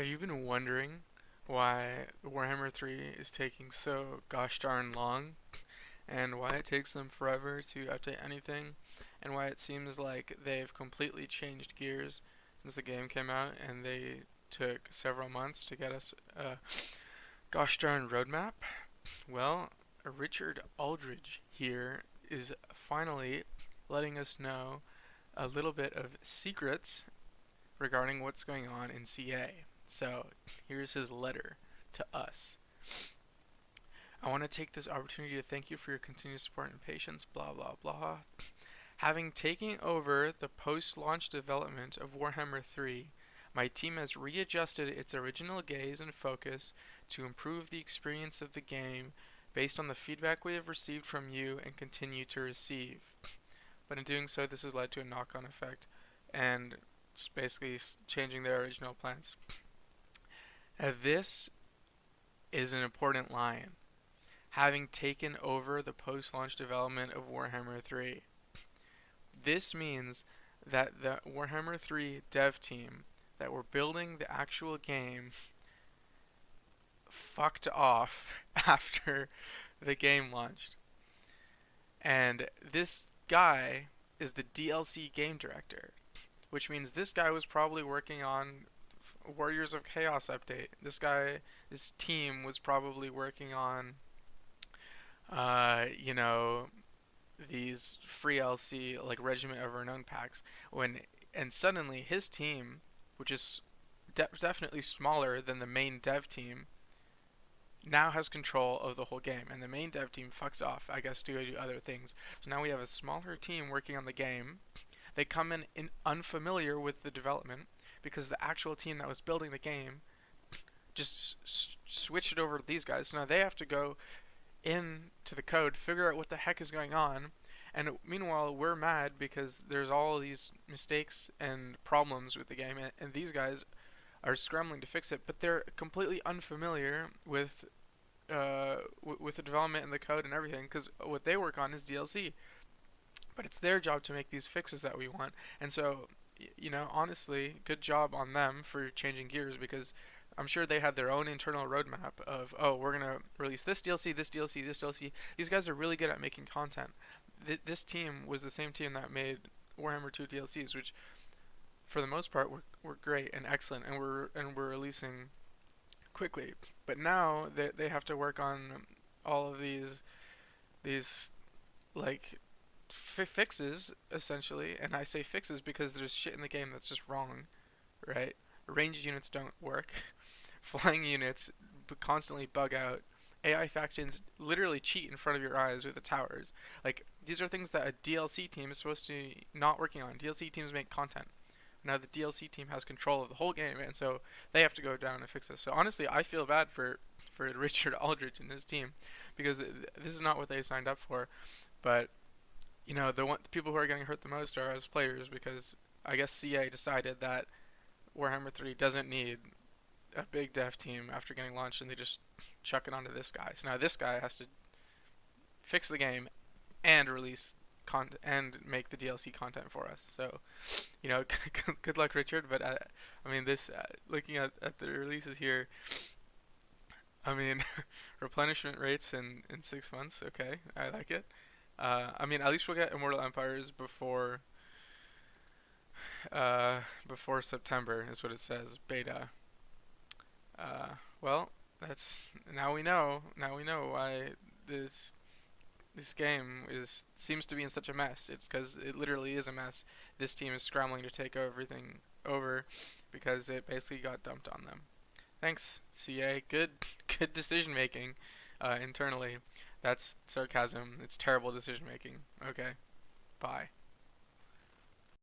Have you been wondering why Warhammer 3 is taking so gosh darn long, and why it takes them forever to update anything, and why it seems like they've completely changed gears since the game came out, and they took several months to get us a gosh darn roadmap? Well, Richard Aldridge here is finally letting us know a little bit of secrets regarding what's going on in CA. So here's his letter to us. I want to take this opportunity to thank you for your continued support and patience, blah blah blah. Having taken over the post-launch development of Warhammer 3, my team has readjusted its original gaze and focus to improve the experience of the game based on the feedback we have received from you and continue to receive. But in doing so, this has led to a knock-on effect, and it's basically changing their original plans. This is an important line. Having taken over the post-launch development of Warhammer 3. This means that the Warhammer 3 dev team that were building the actual game fucked off after the game launched. And this guy is the DLC game director, which means this guy was probably working on Warriors of Chaos update. This team was probably working on, you know, these free LC like Regiment of Renown packs. And suddenly his team, which is definitely smaller than the main dev team, now has control of the whole game, and the main dev team fucks off, I guess, to go do other things. So now we have a smaller team working on the game. They come in unfamiliar with the development because the actual team that was building the game just switched it over to these guys. So now they have to go into the code, figure out what the heck is going on, and meanwhile we're mad because there's all these mistakes and problems with the game, and these guys are scrambling to fix it, but they're completely unfamiliar with the development and the code and everything, because what they work on is DLC. But it's their job to make these fixes that we want, and so honestly, good job on them for changing gears, because I'm sure they had their own internal roadmap of, oh, we're gonna release this DLC, this DLC, this DLC. These guys are really good at making content. This team was the same team that made Warhammer 2 DLCs, which for the most part were great and excellent, and we're releasing quickly. But now they have to work on all of these like fixes essentially, and I say fixes because there's shit in the game that's just wrong, right? Ranged units don't work. Flying units constantly bug out. AI factions literally cheat in front of your eyes with the towers. Like, these are things that a DLC team is supposed to be not working on. DLC teams make content. Now the DLC team has control of the whole game, and so they have to go down and fix this. So honestly, I feel bad for Richard Aldrich and his team, because this is not what they signed up for. But the people who are getting hurt the most are us players, because I guess CA decided that Warhammer 3 doesn't need a big dev team after getting launched, and they just chuck it onto this guy. So now this guy has to fix the game and release content and make the DLC content for us. So, good luck, Richard. But I mean, looking at the releases here, I mean, replenishment rates in 6 months. Okay, I like it. I mean, at least we'll get Immortal Empires before September, is what it says. Beta. Well, that's now we know. Now we know why this game seems to be in such a mess. It's because it literally is a mess. This team is scrambling to take everything over because it basically got dumped on them. Thanks, CA. Good decision making internally. That's sarcasm. It's terrible decision making. Okay, bye.